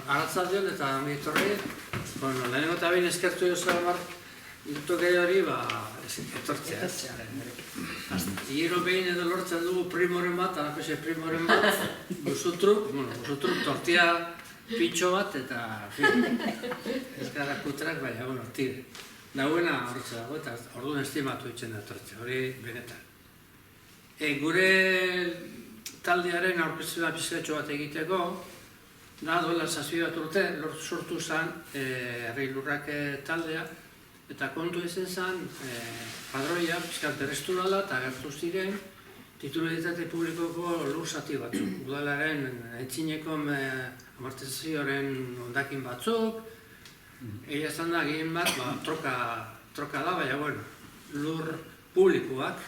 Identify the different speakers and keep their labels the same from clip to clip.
Speaker 1: Arratzaldeon eta ongitorri, lehenengo eta behin eskertu jozu Amar, iltoke hori etortzea. Giro behin edo lortzen dugu primoren bat, alakoxe primoren bat, guzutruk tortilla pitxo bat eta ez gara kutrak, baina, tire. Dagoena horretze dago eta orduan estimatu itzen da etortzea, hori benetan. Gure taldearen aurkezpena pizkatxo bat egiteko, duela 7 bat urte sortu zen Herri Lurrak taldea, eta kontu izan zen padroia pizkat berresturala eta agertu ziren titularitate publikoko lur zati batzuk. Udalaren aitzineko amortizazioaren hondakin batzuk, egia zan da gehien bat troka da, baina lur publikoak.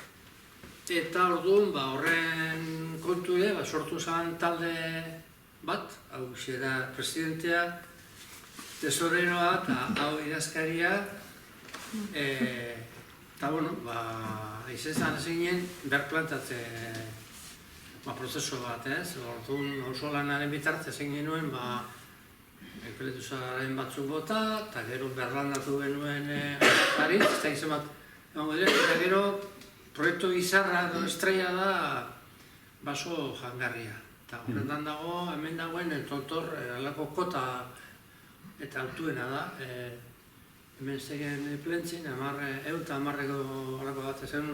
Speaker 1: Eta orduan horren kontu sortu zen talde bat, hau da presidentea, tesoreroa eta hau idazkaria, eta izan zinen berplantatze prozesu bat, orduan oso lanaren bitartez egin genuen eukaliptusaren batzuk bota, eta gero berlandatu genuen haritz, eta izan bat, eta gero proiektu gizarra edo estrella da baso jangarria. Eta horretan dago, hemen dagoen tontor alako kota eta altuena da. Hemen zegen plentzin, 110 alako bat, ezen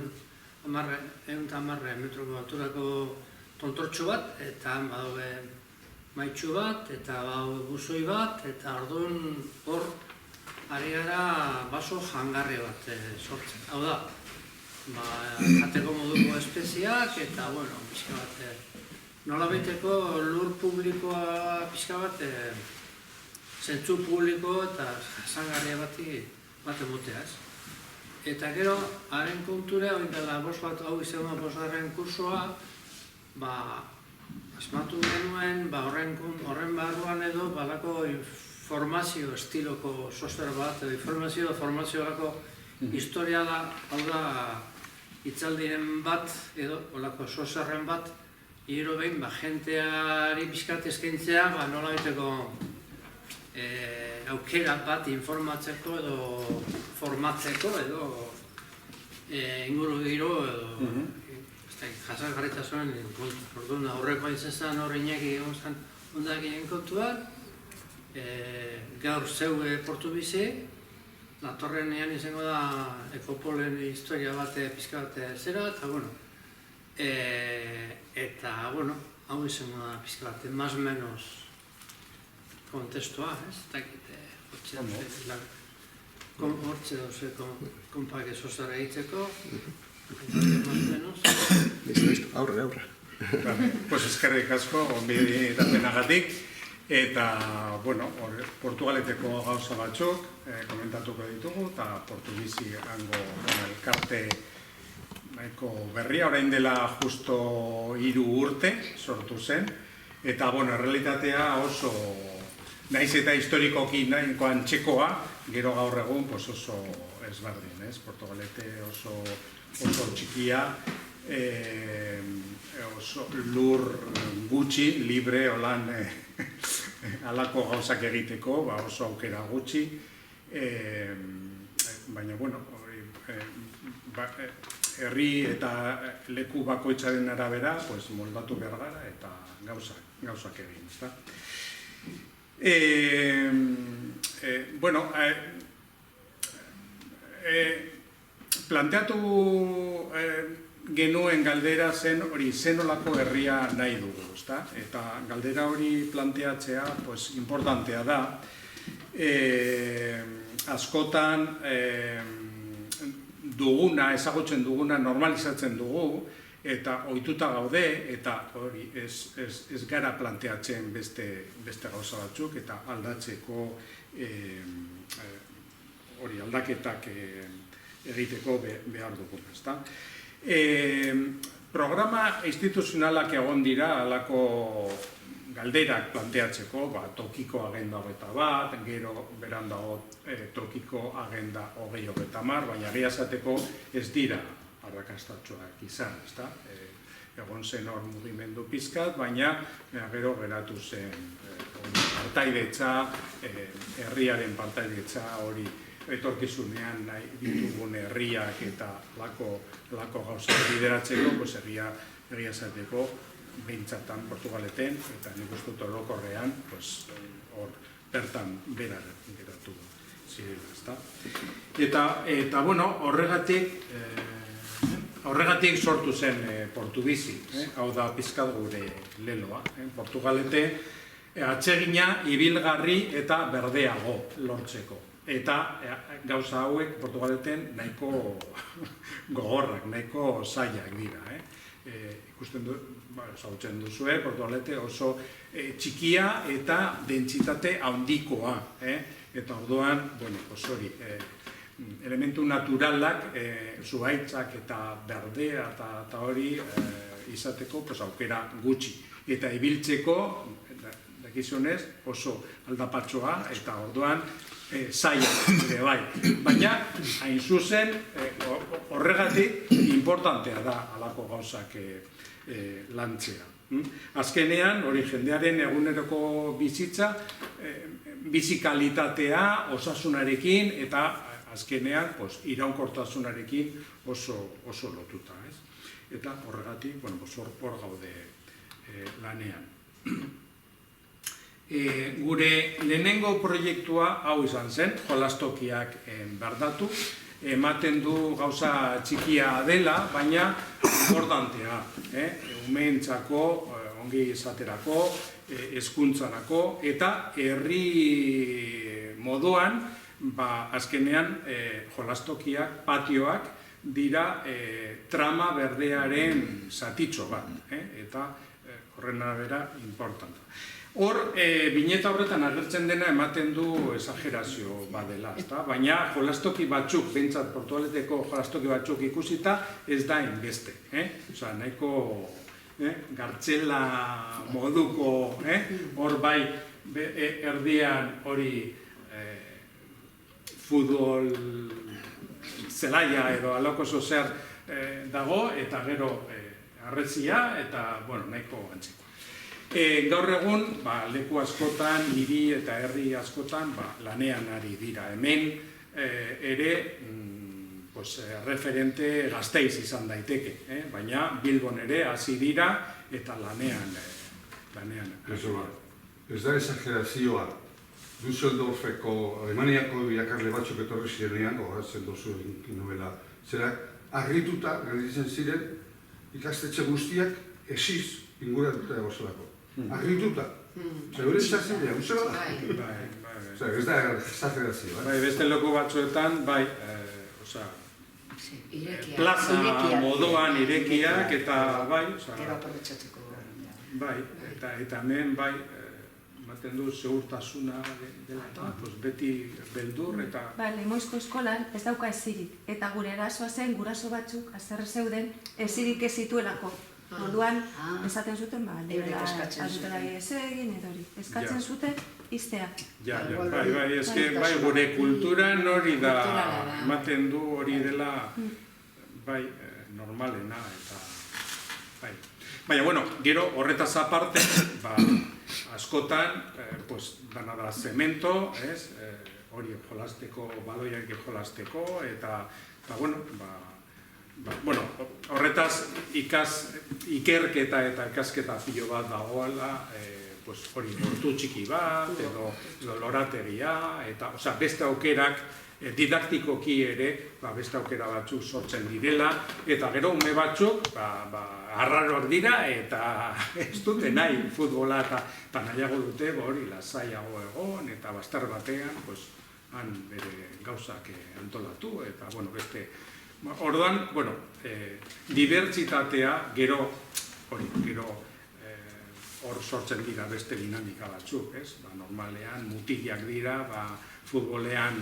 Speaker 1: 110 metroko alturako tontortxo bat, eta badaude maitxu bat, eta badaude buzoi bat, eta orduan hor ari gara baso jangarri bat sortzen. Hau da, jateko moduko espeziak, eta, pixka bat, nola baiteko lur publikoa pixka bat, zentzu publiko eta jasangarria bat emotea. Eta gero, haren kontura, hori dela hau izan da bosgarren kursoa, asmatu genuen, horren barruan edo, balako informazio estiloko soster bat, edo formazioarako historia da, hau da, hitzaldiren bat, edo, olako soserren bat, gero behin, jenteari pixkat eskaintzea, nola baiteko aukera bat informatzeko edo formatzeko edo inguru giro edo jasangarritasunen kontu. Orduan aurrekoa izan zen hori inaki egon zen ondakien kontuak, gaur zeu portu bizi, datorren ean izango da Ekopolen historia bat pixka bat zera, eta, hau izango da pixka bat, más menos kontestua, ez hortxe dauze konpak ezozara egiteko, más menos.
Speaker 2: Aurre.
Speaker 3: Pues eskerrik asko, onbide datenagatik, eta, Portugaleteko gauza batzuk komentatuko ditugu, eta Portugizi hango elkarte berria, orain dela justo 3 urte sortu zen, eta, errealitatea oso, naiz eta historikoki nahikoan txekoa, gero gaur egun oso ezberdin, Portugalete oso txikia, oso lur gutxi, libre, holan, halako gauzak egiteko, oso aukera gutxi, baina, herri eta leku bakoitzaren arabera moldatu behar gara eta gauzak egin, ezta? Planteatu genuen galdera zen hori zenolako herria nahi dugu, ezta? Eta galdera hori planteatzea importantea da. Askotan duguna, ezagutzen duguna, normalizatzen dugu, eta ohituta gaude, eta hori ez gara planteatzen beste gauza batzuk, eta aldatzeko hori aldaketak egiteko behar dugun, ezta? Programa instituzionalak egon dira halako galderak planteatzeko, tokiko agenda 21, gero beran dago tokiko agenda 2030, baina egia esateko ez dira arrakastatsuak izan, ezta? Egon zen hor mugimendu pizkat, baina gero geratu zen partaidetza, herriaren partaidetza hori etorkizunean nahi ditugun herriak eta lako gauza bideratzeko, herria zateko behintzatan Portugaleten, eta nik uste dut orokorrean, hor bertan berar geratu zirela, ezta? Eta, bueno, horregatik sortu zen Portubizi, hau da pizkat gure leloa. Portugalete atsegina ibilgarri eta berdeago lortzeko. Eta gauza hauek Portugaleten nahiko gogorrak, nahiko zailak dira. Ikusten zautzen duzue, Portugalete oso txikia eta dentsitate handikoa. Eta orduan, hori, elementu naturalak, zuhaitzak eta berdea eta hori izateko aukera gutxi. Eta ibiltzeko, dakizunez, oso aldapatxoa eta orduan zaila ere bai. Baina, hain zuzen, horregatik importantea da halako gauzak lantzea. Azkenean, hori jendearen eguneroko bizitza, bizikalitatea, osasunarekin eta azkenean iraunkortasunarekin oso lotuta. Eta horregatik, hor gaude lanean. Gure lehenengo proiektua hau izan zen, jolastokiak berdatu, ematen du gauza txikia dela, baina importantea, umeentzako, ongi izaterako, hezkuntzarako, eta herri moduan, azkenean jolastokiak, patioak, dira trama berdearen zatitxo bat, eta horren arabera importanta. Hor, bineta horretan agertzen dena ematen du exagerazio badela, baina jolastoki batzuk, behintzat Portugaleteko jolastoki batzuk ikusita, ez da inbeste. Osa, nahiko gartxela moduko, hor bai erdian hori futbol zelaia edo aloko zer dago, eta gero arrezia, eta nahiko gantziko. Gaur egun, leku askotan, hiri eta herri askotan lanean ari dira. Hemen ere referente Gasteiz izan daiteke, baina Bilbon ere hasi dira eta lanean.
Speaker 2: Ez da exagerazioa, Düsseldorfeko Alemaniako irakarle batzuk etorri zirenean, gogoratzen duzu novela, zera harrituta gelditzen ziren ikastetxe guztiak esiz inguratuta egozolako. Arrituta. Segure izazien dira, usela da? Ez da exagerazioa.
Speaker 3: Beste loko batzuetan, plaza moduan irekiak eta eta hemen ematen du segurtasuna dela, beti beldur eta...
Speaker 4: Lemoizko eskolan ez dauka ezirik, eta gure erasoa zen guraso batzuk azerre zeuden ezirik ez zituelako. Orduan, esaten zuten, azutela egin edo hori. Eskatzen zuten, iztea.
Speaker 3: Bai, gure kulturan hori da, ematen du hori dela, bai, normalena, eta, bai. Baina, gero horretaz aparte, askotan, dana da zemento, hori jolasteko, baloiak jolasteko, eta, horretaz ikerketa eta ikasketa filo bat dagoela, hori bortu txiki bat, edo lorategia, eta beste aukerak didaktikoki ere, beste aukera batzuk sortzen direla, eta gero ume batzuk arraroak dira, eta ez dute nahi futbola, eta nahiago dute hori lasaiago egon, eta bazter batean, han bere gauzak antolatu, eta beste... Orduan, dibertsitatea gero hor sortzen dira beste dinamika batzuk, normalean mutilak dira, futbolean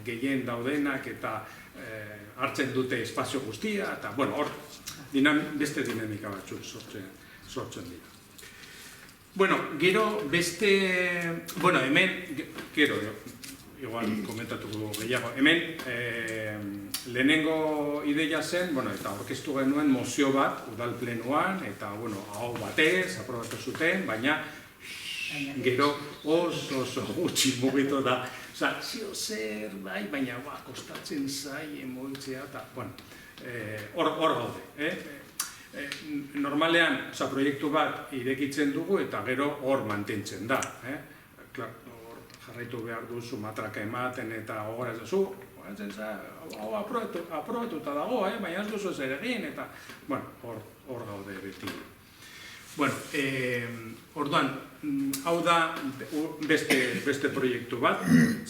Speaker 3: gehien daudenak eta hartzen dute espazio guztia, eta hor beste dinamika batzuk sortzen dira. Gero beste, hemen, igual komentatuko gehiago, hemen lehenengo ideia zen, eta orkestu genuen mozio bat udal plenuan, eta aho batez, aprobatu zuten, baina Gero oso gutxi mugitu da. Osa, zio zer, bai, baina kostatzen zai, emoitzea, eta, bueno, hor gaude. Normalean, proiektu bat irekitzen dugu eta gero hor mantentzen da. Hor jarraitu behar duzu matraka ematen eta hor ez duzu, hau aprobatuta dago, baina ez duzu zer egin, eta, bueno, hor gaude beti. Bueno, orduan, hau da beste proiektu bat,